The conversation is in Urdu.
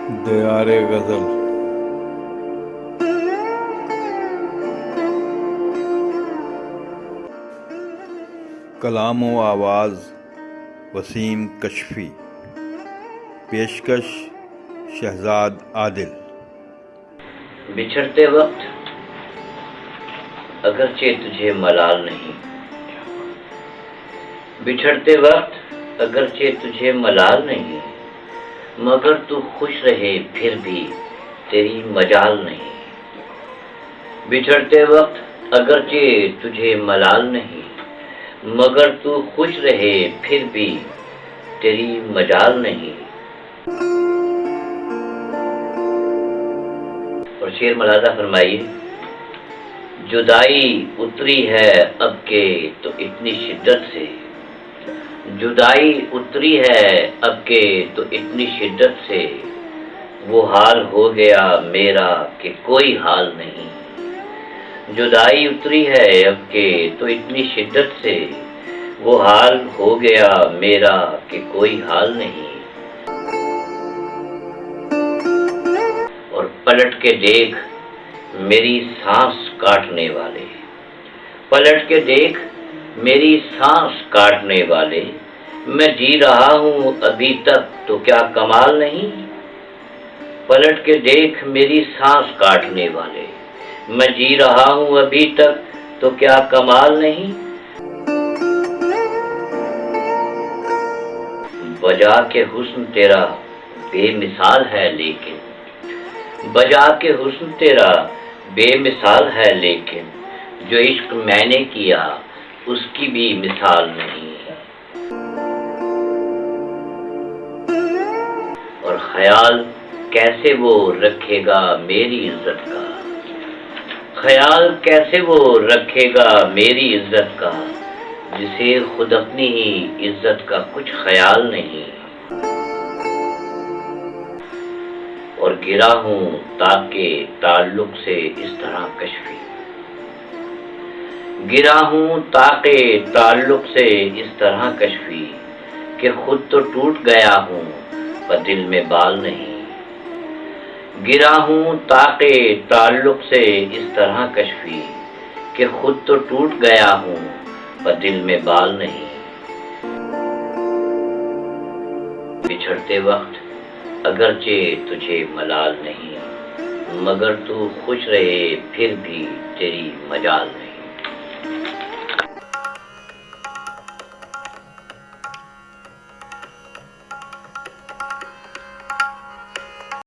دیار غزل کلام و آواز وسیم کشفی، پیشکش شہزاد عادل۔ بچھڑتے وقت اگرچہ تجھے ملال نہیں، بچھڑتے وقت اگرچہ تجھے ملال نہیں، مگر تو خوش رہے پھر بھی تیری مجال نہیں۔ بچھڑتے وقت اگرچہ تجھے ملال نہیں، مگر تو خوش رہے پھر بھی تیری مجال نہیں۔ اور شعر ملاحظہ فرمائیے، جدائی اتری ہے اب کے تو اتنی شدت سے، جدائی اتری ہے اب کے تو اتنی شدت سے، وہ حال ہو گیا میرا کہ کوئی حال نہیں۔ جدائی اتری ہے اب کے تو اتنی شدت سے، وہ حال ہو گیا میرا کہ کوئی حال نہیں۔ اور پلٹ کے دیکھ میری سانس کاٹنے والے، پلٹ کے دیکھ میری سانس کاٹنے والے، میں جی رہا ہوں ابھی تک تو کیا کمال نہیں۔ پلٹ کے دیکھ میری سانس کاٹنے والے، میں جی رہا ہوں ابھی تک تو کیا کمال نہیں۔ بجا کے حسن تیرا بے مثال ہے لیکن، بجا کے حسن تیرا بے مثال ہے لیکن، جو عشق میں نے کیا اس کی بھی مثال نہیں۔ اور خیال کیسے وہ رکھے گا میری عزت کا، خیال کیسے وہ رکھے گا میری عزت کا، جسے خود اپنی ہی عزت کا کچھ خیال نہیں۔ اور گرا ہوں تاکہ تعلق سے اس طرح کشفی، گرا ہوں تاکہ تعلق سے اس طرح کشفی، کہ خود تو ٹوٹ گیا ہوں پر دل میں بال نہیں۔ گرا ہوں تاکہ تعلق سے اس طرح کشفی، کہ خود تو ٹوٹ گیا ہوں پر دل میں بال نہیں۔ بچھڑتے وقت اگرچہ تجھے ملال نہیں، مگر تو خوش رہے پھر بھی تیری مجال نہیں۔